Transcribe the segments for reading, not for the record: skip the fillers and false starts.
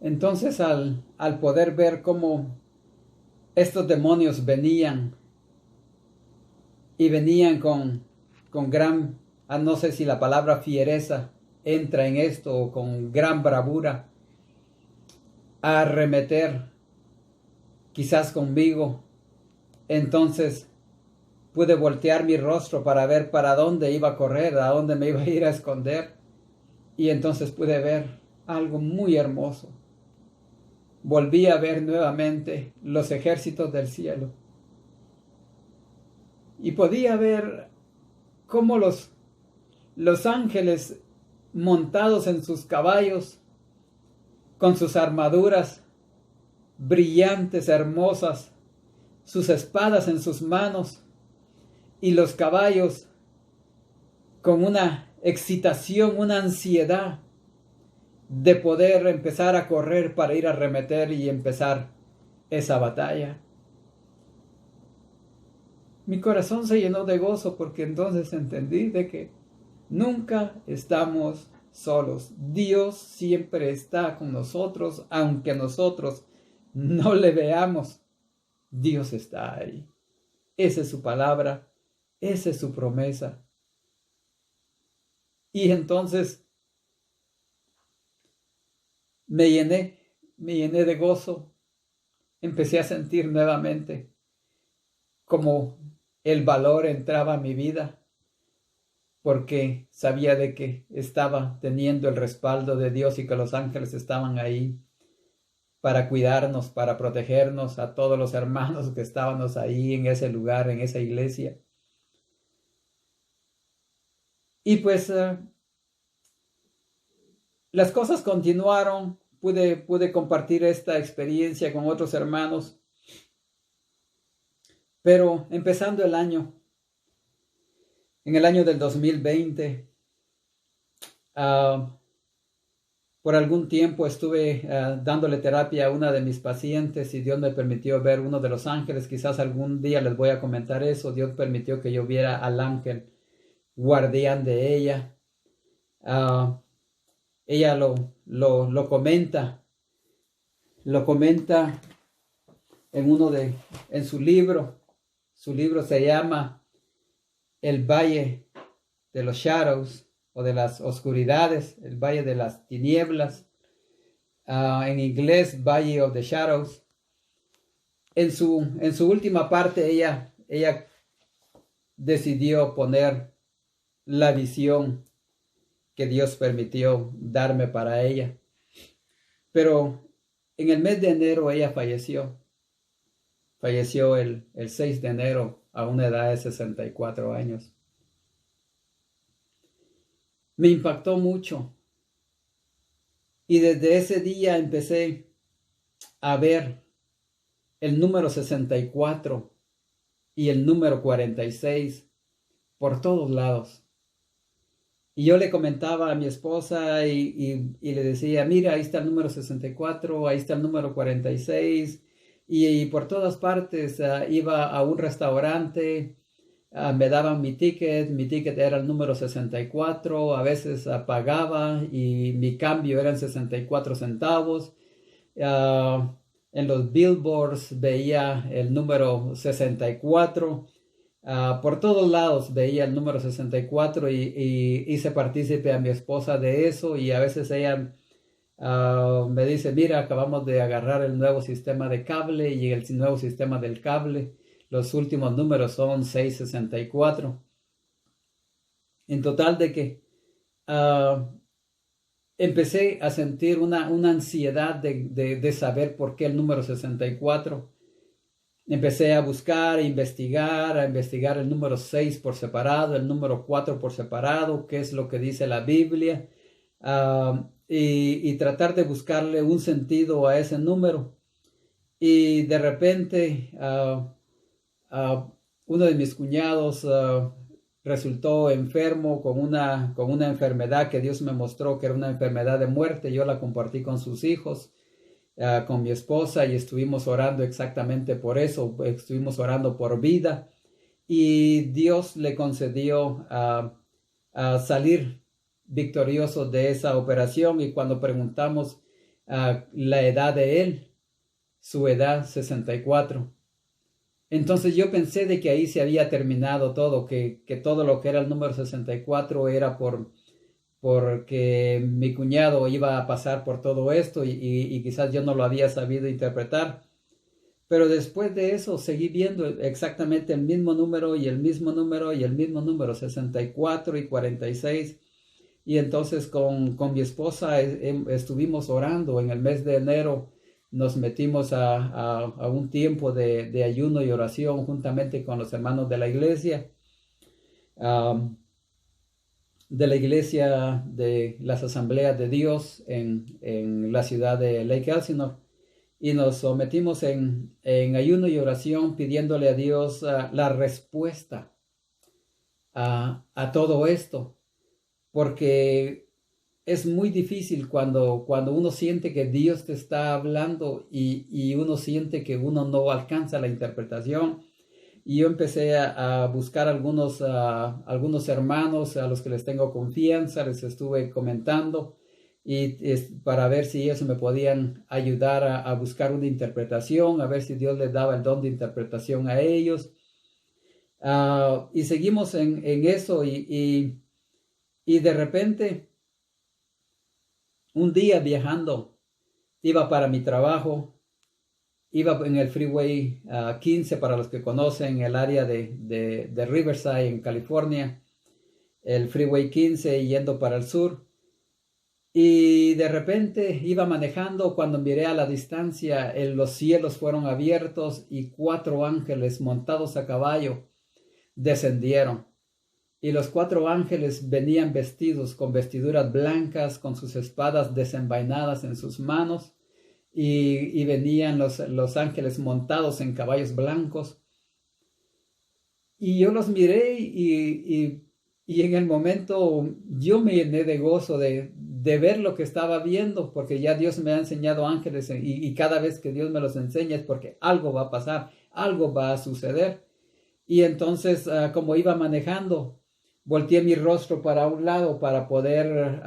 Entonces al poder ver cómo estos demonios venían y venían con gran, no sé si la palabra fiereza entra en esto, o con gran bravura, a arremeter quizás conmigo, entonces pude voltear mi rostro para ver para dónde iba a correr, a dónde me iba a ir a esconder, y entonces pude ver algo muy hermoso. Volví a ver nuevamente los ejércitos del cielo y podía ver cómo los ángeles montados en sus caballos, con sus armaduras brillantes, hermosas, sus espadas en sus manos, y los caballos con una excitación, una ansiedad de poder empezar a correr para ir a arremeter y empezar esa batalla. Mi corazón se llenó de gozo porque entonces entendí de que nunca estamos solos. Dios siempre está con nosotros, aunque nosotros no le veamos. Dios está ahí. Esa es su palabra, esa es su promesa. Y entonces me llené de gozo. Empecé a sentir nuevamente como el valor entraba a mi vida, porque sabía de que estaba teniendo el respaldo de Dios y que los ángeles estaban ahí para cuidarnos, para protegernos a todos los hermanos que estábamos ahí en ese lugar, en esa iglesia. Y pues las cosas continuaron, pude compartir esta experiencia con otros hermanos, pero empezando el año, en el año del 2020, por algún tiempo estuve dándole terapia a una de mis pacientes y Dios me permitió ver uno de los ángeles. Quizás algún día les voy a comentar eso. Dios permitió que yo viera al ángel guardián de ella. Ella lo comenta en su libro. Su libro se llama El Valle de los Shadows, o de las oscuridades, el Valle de las Tinieblas, en inglés Valley of the Shadows. En su última parte ella decidió poner la visión que Dios permitió darme para ella. Pero en el mes de enero ella falleció. Falleció el 6 de enero a una edad de 64 años. Me impactó mucho. Y desde ese día empecé a ver el número 64 y el número 46 por todos lados. Y yo le comentaba a mi esposa y le decía, mira, ahí está el número 64, ahí está el número 46. Y por todas partes iba a un restaurante, me daban mi ticket era el número 64, a veces pagaba y mi cambio eran 64 centavos. En los billboards veía el número 64. Por todos lados veía el número 64 y hice partícipe a mi esposa de eso, y a veces ella me dice, mira, acabamos de agarrar el nuevo sistema de cable, y el nuevo sistema del cable, los últimos números son 664. En total de que empecé a sentir una ansiedad de saber por qué el número 64. Empecé a buscar, a investigar el número 6 por separado, el número 4 por separado, qué es lo que dice la Biblia, y tratar de buscarle un sentido a ese número. Y de repente uno de mis cuñados resultó enfermo con una enfermedad que Dios me mostró que era una enfermedad de muerte. Yo la compartí con sus hijos, con mi esposa, y estuvimos orando exactamente por eso. Estuvimos orando por vida, y Dios le concedió a salir victorioso de esa operación. Y cuando preguntamos la edad de él, su edad 64. Entonces yo pensé de que ahí se había terminado todo, que todo lo que era el número 64 era porque mi cuñado iba a pasar por todo esto y quizás yo no lo había sabido interpretar. Pero después de eso seguí viendo exactamente el mismo número y el mismo número y el mismo número, 64 y 46. Y entonces con mi esposa estuvimos orando en el mes de enero. Nos metimos a un tiempo de ayuno y oración juntamente con los hermanos de la iglesia. De la iglesia de las Asambleas de Dios en la ciudad de Lake Elsinore, y nos sometimos en ayuno y oración pidiéndole a Dios la respuesta a todo esto, porque es muy difícil cuando uno siente que Dios te está hablando y uno siente que uno no alcanza la interpretación. Y yo empecé a buscar algunos hermanos a los que les tengo confianza, les estuve comentando para ver si ellos me podían ayudar a buscar una interpretación, a ver si Dios les daba el don de interpretación a ellos. Y seguimos en eso y de repente, un día viajando, iba para mi trabajo. Iba en el Freeway 15, para los que conocen el área de Riverside en California, el Freeway 15 yendo para el sur. Y de repente iba manejando cuando miré a la distancia, los cielos fueron abiertos y 4 ángeles montados a caballo descendieron. Y los 4 ángeles venían vestidos con vestiduras blancas, con sus espadas desenvainadas en sus manos. Y venían los ángeles montados en caballos blancos. Y yo los miré y en el momento yo me llené de gozo de ver lo que estaba viendo, porque ya Dios me ha enseñado ángeles y cada vez que Dios me los enseña es porque algo va a pasar, algo va a suceder. Y entonces, como iba manejando, volteé mi rostro para un lado para poder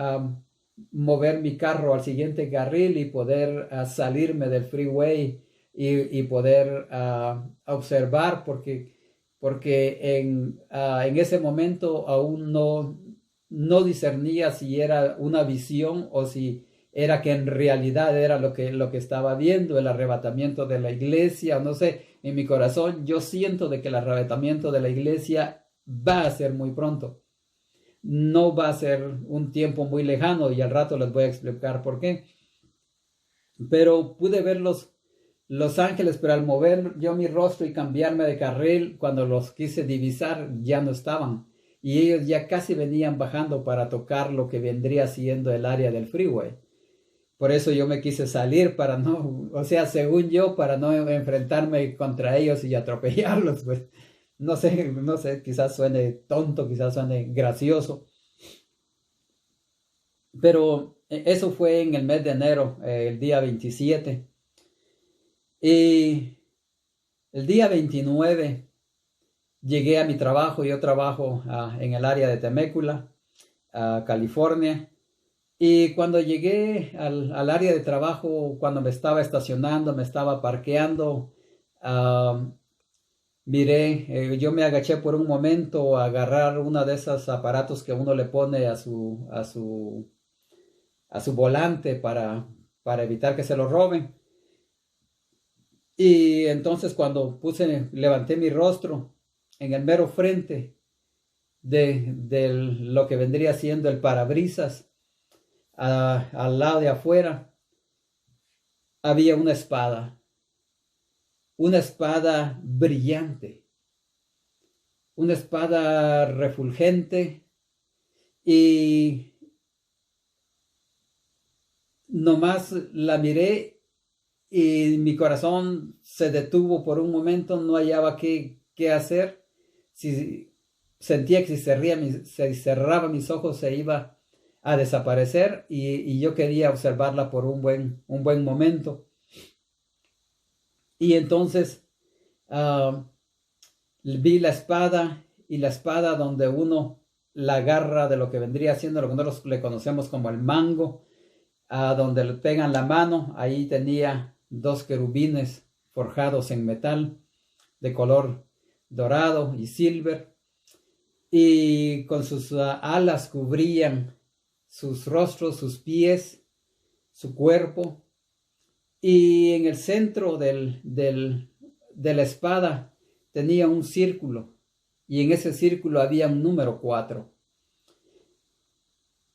mover mi carro al siguiente carril y poder salirme del freeway y poder observar, porque en ese momento aún no discernía si era una visión o si era que en realidad era lo que estaba viendo, el arrebatamiento de la iglesia, o no sé. En mi corazón yo siento de que el arrebatamiento de la iglesia va a ser muy pronto. No va a ser un tiempo muy lejano y al rato les voy a explicar por qué. Pero pude ver los ángeles, pero al mover yo mi rostro y cambiarme de carril, cuando los quise divisar, ya no estaban. Y ellos ya casi venían bajando para tocar lo que vendría siendo el área del freeway. Por eso yo me quise salir para no, o sea, según yo, para no enfrentarme contra ellos y atropellarlos, pues. No sé, quizás suene tonto, quizás suene gracioso. Pero eso fue en el mes de enero, el día 27. Y el día 29 llegué a mi trabajo. Yo trabajo en el área de Temecula, California. Y cuando llegué al área de trabajo, cuando me estaba estacionando, me estaba parqueando, miré, yo me agaché por un momento a agarrar uno de esos aparatos que uno le pone a su volante para evitar que se lo roben. Y entonces cuando levanté mi rostro en el mero frente de lo que vendría siendo el parabrisas, al lado de afuera, había una espada brillante, una espada refulgente, y nomás la miré y mi corazón se detuvo por un momento, no hallaba qué hacer. Sentía que si cerraba mis ojos se iba a desaparecer, y yo quería observarla por un buen momento. Y entonces vi la espada, y la espada donde uno la agarra de lo que vendría siendo lo que nosotros le conocemos como el mango, a donde le pegan la mano, ahí tenía 2 querubines forjados en metal de color dorado y silver, y con sus alas cubrían sus rostros, sus pies, su cuerpo, y en el centro de la espada tenía un círculo, y en ese círculo había un número 4.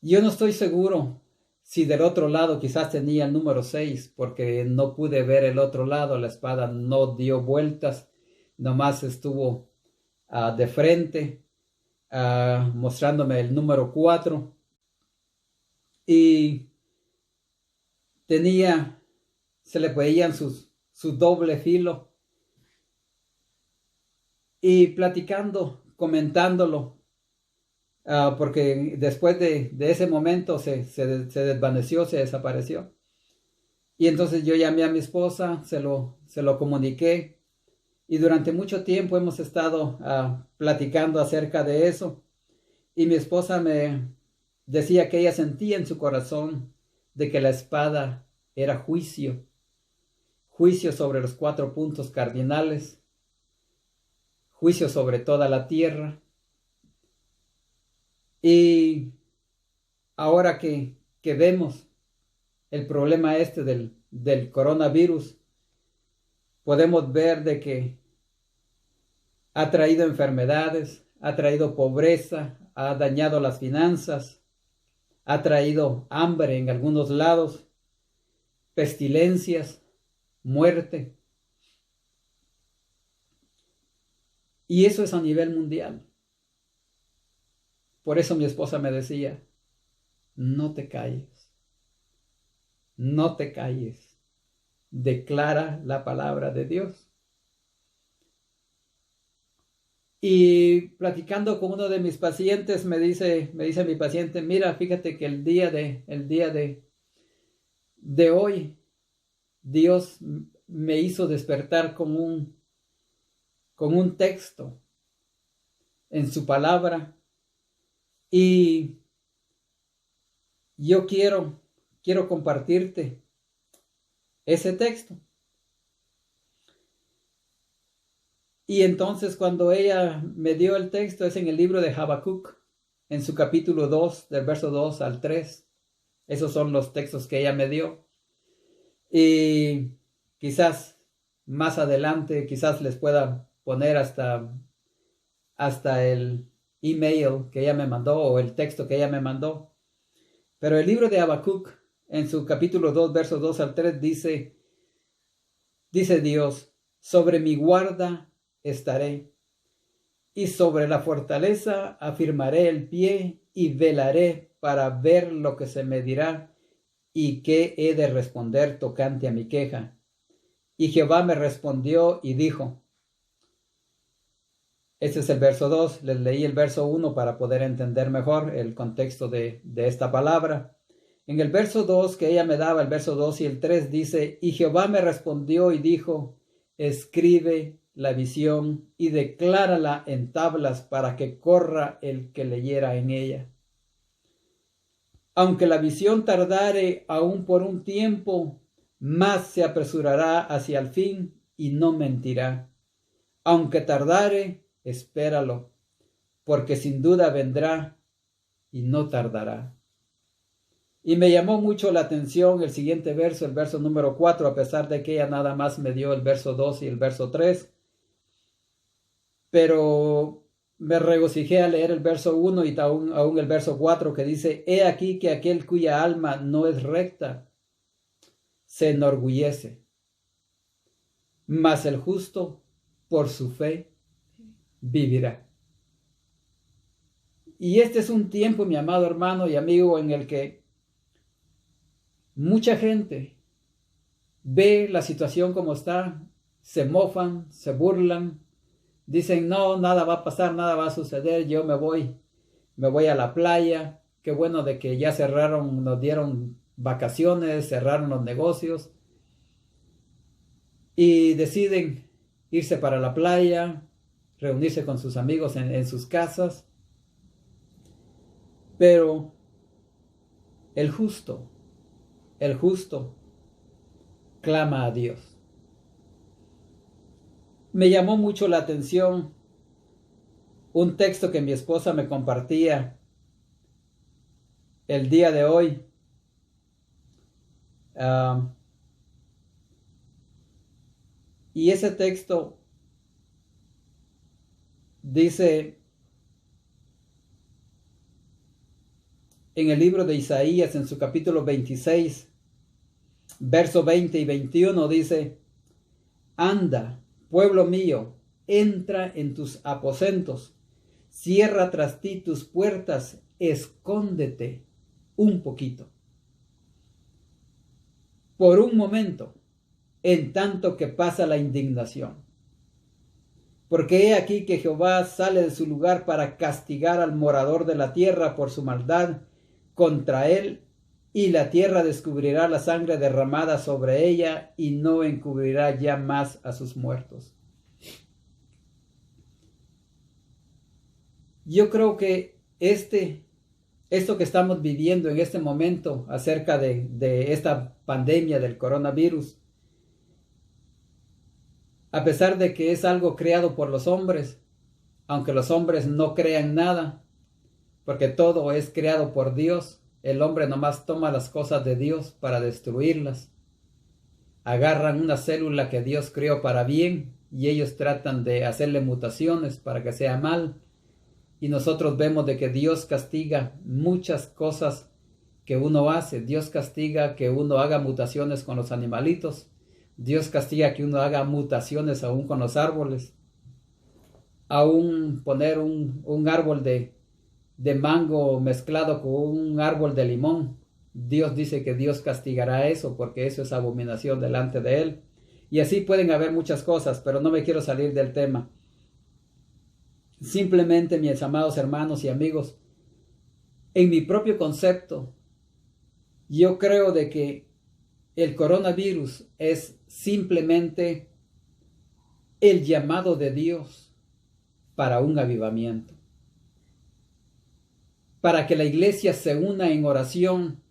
Yo no estoy seguro si del otro lado quizás tenía el número 6, porque no pude ver el otro lado, la espada no dio vueltas, nomás estuvo de frente, mostrándome el número 4, y se le veían su doble filo, y platicando, comentándolo, porque después de ese momento se desvaneció, se desapareció. Y entonces yo llamé a mi esposa, se lo comuniqué, y durante mucho tiempo hemos estado platicando acerca de eso. Y mi esposa me decía que ella sentía en su corazón de que la espada era juicio sobre los 4 puntos cardinales, juicio sobre toda la tierra. Y ahora que vemos el problema del coronavirus, podemos ver de que ha traído enfermedades, ha traído pobreza, ha dañado las finanzas, ha traído hambre en algunos lados, pestilencias, muerte. Y eso es a nivel mundial. Por eso mi esposa me decía, no te calles, no te calles, declara la palabra de Dios. Y platicando con uno de mis pacientes, me dice mi paciente, mira, fíjate que el día de hoy, Dios me hizo despertar con un texto en su palabra, y yo quiero compartirte ese texto. Y entonces cuando ella me dio el texto, es en el libro de Habacuc, en su capítulo 2, del verso 2 al 3. Esos son los textos que ella me dio. Y quizás más adelante, quizás les pueda poner hasta el email que ella me mandó, o el texto que ella me mandó. Pero el libro de Habacuc, en su capítulo 2, versos 2 al 3, dice Dios, sobre mi guarda estaré, y sobre la fortaleza afirmaré el pie, y velaré para ver lo que se me dirá, y qué he de responder tocante a mi queja. Y Jehová me respondió y dijo, este es el verso 2, les leí el verso 1 para poder entender mejor el contexto de esta palabra. En el verso 2 que ella me daba, el verso 2 y el 3 dice, y Jehová me respondió y dijo, escribe la visión y declárala en tablas para que corra el que leyera en ella. Aunque la visión tardare aún por un tiempo, más se apresurará hacia el fin y no mentirá. Aunque tardare, espéralo, porque sin duda vendrá y no tardará. Y me llamó mucho la atención el siguiente verso, el verso número 4, a pesar de que ella nada más me dio el verso 2 y el verso 3. Pero me regocijé al leer el verso 1 y aún el verso 4 que dice, he aquí que aquel cuya alma no es recta se enorgullece, mas el justo por su fe vivirá. Y este es un tiempo, mi amado hermano y amigo, en el que mucha gente ve la situación como está, se mofan, se burlan, dicen, no, nada va a pasar, nada va a suceder, yo me voy a la playa, qué bueno de que ya cerraron, nos dieron vacaciones, cerraron los negocios, y deciden irse para la playa, reunirse con sus amigos en sus casas. Pero el justo el justo clama a Dios. Me llamó mucho la atención un texto que mi esposa me compartía el día de hoy. Y ese texto dice en el libro de Isaías, en su capítulo 26, verso 20 y 21, dice: Anda, pueblo mío, entra en tus aposentos, cierra tras ti tus puertas, escóndete un poquito, por un momento, en tanto que pasa la indignación. Porque he aquí que Jehová sale de su lugar para castigar al morador de la tierra por su maldad contra él, y la tierra descubrirá la sangre derramada sobre ella y no encubrirá ya más a sus muertos. Yo creo que esto que estamos viviendo en este momento acerca de esta pandemia del coronavirus, a pesar de que es algo creado por los hombres, aunque los hombres no crean nada, porque todo es creado por Dios, el hombre nomás toma las cosas de Dios para destruirlas. Agarran una célula que Dios creó para bien y ellos tratan de hacerle mutaciones para que sea mal. Y nosotros vemos de que Dios castiga muchas cosas que uno hace. Dios castiga que uno haga mutaciones con los animalitos. Dios castiga que uno haga mutaciones aún con los árboles. Aún poner un árbol de mango mezclado con un árbol de limón. Dios dice que Dios castigará eso porque eso es abominación delante de Él. Y así pueden haber muchas cosas, pero no me quiero salir del tema. Simplemente, mis amados hermanos y amigos, en mi propio concepto, yo creo de que el coronavirus es simplemente el llamado de Dios para un avivamiento. Para que la iglesia se una en oración,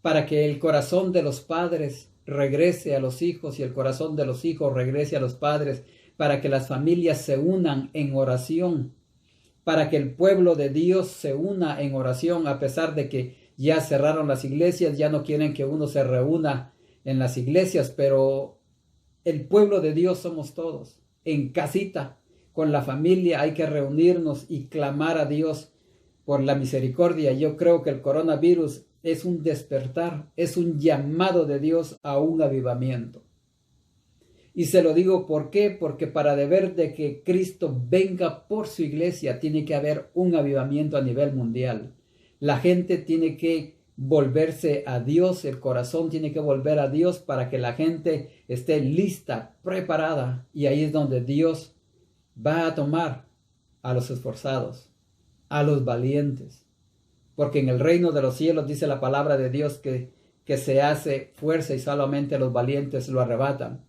para que el corazón de los padres regrese a los hijos y el corazón de los hijos regrese a los padres, para que las familias se unan en oración, para que el pueblo de Dios se una en oración, a pesar de que ya cerraron las iglesias, ya no quieren que uno se reúna en las iglesias, pero el pueblo de Dios somos todos, en casita, con la familia hay que reunirnos y clamar a Dios por la misericordia. Yo creo que el coronavirus es un despertar, es un llamado de Dios a un avivamiento. Y se lo digo ¿por qué? Porque para deber de que Cristo venga por su iglesia tiene que haber un avivamiento a nivel mundial. La gente tiene que volverse a Dios, el corazón tiene que volver a Dios para que la gente esté lista, preparada. Y ahí es donde Dios va a tomar a los esforzados, a los valientes. Porque en el reino de los cielos dice la palabra de Dios que se hace fuerza y solamente los valientes lo arrebatan.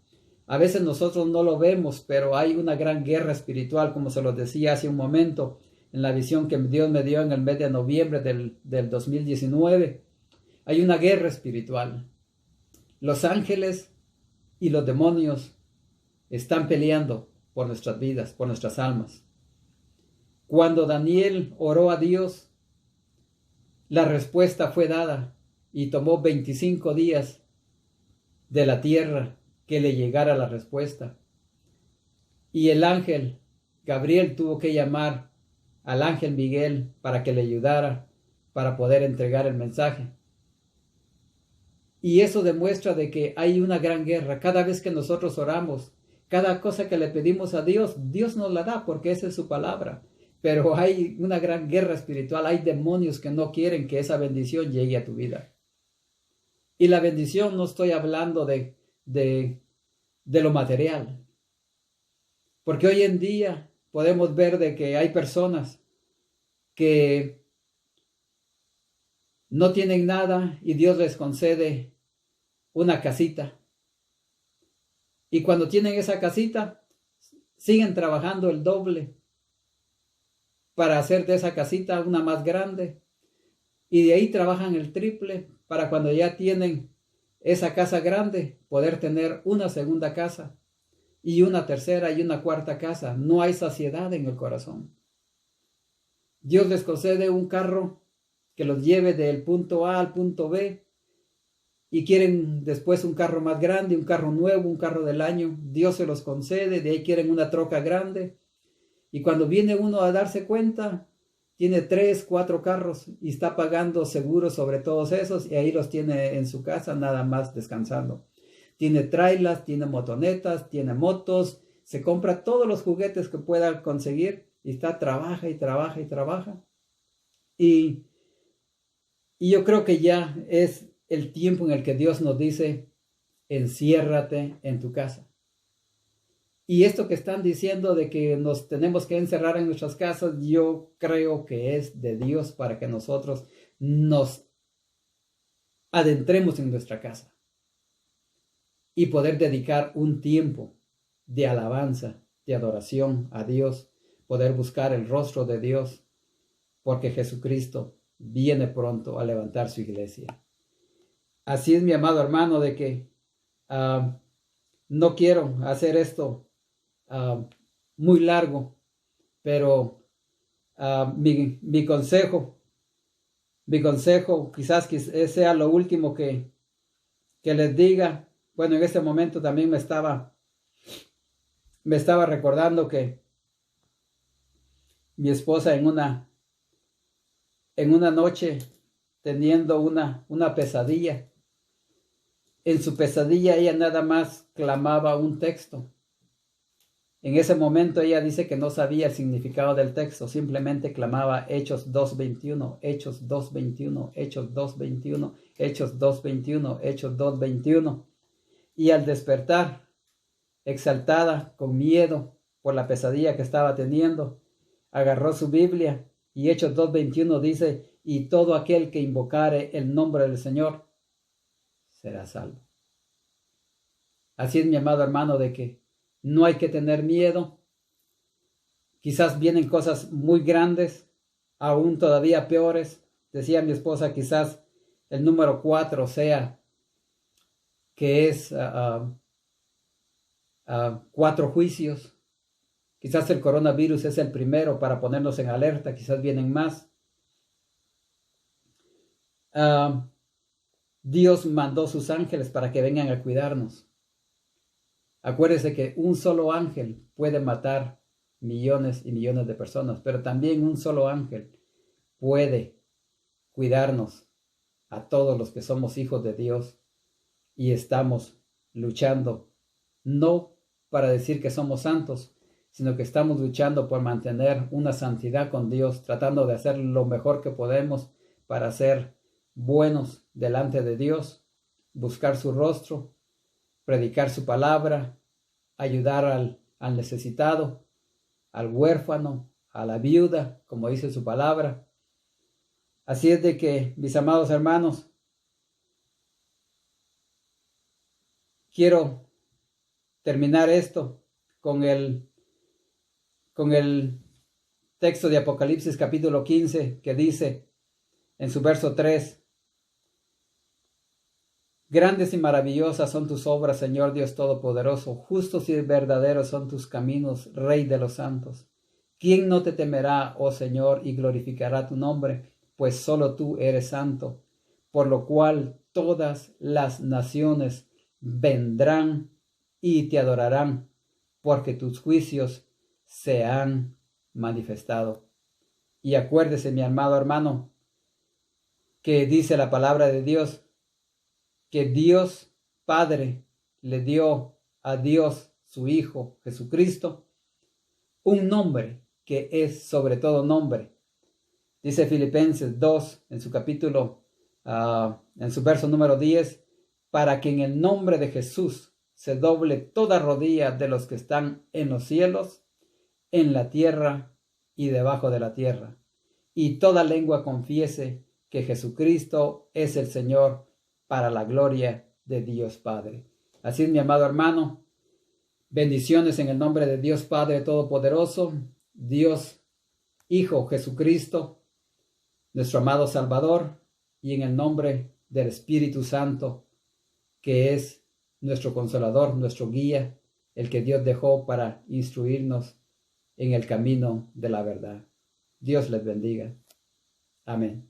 A veces nosotros no lo vemos, pero hay una gran guerra espiritual, como se los decía hace un momento, en la visión que Dios me dio en el mes de noviembre del 2019. Hay una guerra espiritual. Los ángeles y los demonios están peleando por nuestras vidas, por nuestras almas. Cuando Daniel oró a Dios, la respuesta fue dada y tomó 25 días de la tierra que le llegara la respuesta. Y el ángel Gabriel tuvo que llamar al ángel Miguel para que le ayudara para poder entregar el mensaje. Y eso demuestra de que hay una gran guerra. Cada vez que nosotros oramos, cada cosa que le pedimos a Dios, Dios nos la da porque esa es su palabra. Pero hay una gran guerra espiritual, hay demonios que no quieren que esa bendición llegue a tu vida. Y la bendición no estoy hablando de lo material. Porque hoy en día podemos ver de que hay personas que no tienen nada y Dios les concede una casita. Y cuando tienen esa casita, siguen trabajando el doble para hacer de esa casita una más grande. Y de ahí trabajan el triple para cuando ya tienen esa casa grande, poder tener una segunda casa y una tercera y una cuarta casa. No hay saciedad en el corazón. Dios les concede un carro que los lleve del punto A al punto B y quieren después un carro más grande, un carro nuevo, un carro del año. Dios se los concede, de ahí quieren una troca grande. Y cuando viene uno a darse cuenta, tiene 3, 4 carros y está pagando seguros sobre todos esos y ahí los tiene en su casa nada más descansando. Tiene trailers, tiene motonetas, tiene motos, se compra todos los juguetes que pueda conseguir y trabaja y trabaja y trabaja. Y yo creo que ya es el tiempo en el que Dios nos dice, enciérrate en tu casa. Y esto que están diciendo de que nos tenemos que encerrar en nuestras casas, yo creo que es de Dios para que nosotros nos adentremos en nuestra casa y poder dedicar un tiempo de alabanza, de adoración a Dios, poder buscar el rostro de Dios, porque Jesucristo viene pronto a levantar su iglesia. Así es, mi amado hermano, de que no quiero hacer esto muy largo, pero mi consejo quizás sea lo último que les diga. Bueno, en este momento también me estaba recordando que mi esposa en una noche teniendo una pesadilla, en su pesadilla ella nada más clamaba un texto. En ese momento ella dice que no sabía el significado del texto, simplemente clamaba Hechos 2:21, Hechos 2:21, Hechos 2:21, Hechos 2:21, Hechos 2:21. Y al despertar, exaltada, con miedo por la pesadilla que estaba teniendo, agarró su Biblia y Hechos 2:21 dice, y todo aquel que invocare el nombre del Señor será salvo. Así es, mi amado hermano, de que no hay que tener miedo. Quizás vienen cosas muy grandes, aún todavía peores. Decía mi esposa, quizás el número 4 sea que es 4 juicios. Quizás el coronavirus es el primero para ponernos en alerta. Quizás vienen más. Dios mandó sus ángeles para que vengan a cuidarnos. Acuérdese que un solo ángel puede matar millones y millones de personas, pero también un solo ángel puede cuidarnos a todos los que somos hijos de Dios y estamos luchando, no para decir que somos santos, sino que estamos luchando por mantener una santidad con Dios, tratando de hacer lo mejor que podemos para ser buenos delante de Dios, buscar su rostro, predicar su palabra, ayudar al necesitado, al huérfano, a la viuda, como dice su palabra. Así es de que, mis amados hermanos, quiero terminar esto con el texto de Apocalipsis capítulo 15 que dice en su verso 3, grandes y maravillosas son tus obras, Señor Dios Todopoderoso, justos y verdaderos son tus caminos, Rey de los santos. ¿Quién no te temerá, oh Señor, y glorificará tu nombre? Pues solo tú eres santo, por lo cual todas las naciones vendrán y te adorarán, porque tus juicios se han manifestado. Y acuérdese, mi amado hermano, que dice la palabra de Dios, que Dios Padre le dio a Dios su Hijo Jesucristo un nombre que es sobre todo nombre. Dice Filipenses 2 en su capítulo, en su verso número 10, para que en el nombre de Jesús se doble toda rodilla de los que están en los cielos, en la tierra y debajo de la tierra, y toda lengua confiese que Jesucristo es el Señor, para la gloria de Dios Padre. Así es, mi amado hermano, bendiciones en el nombre de Dios Padre Todopoderoso, Dios Hijo Jesucristo, nuestro amado Salvador, y en el nombre del Espíritu Santo. que es nuestro consolador, nuestro guía, el que Dios dejó para instruirnos en el camino de la verdad. Dios les bendiga. Amén.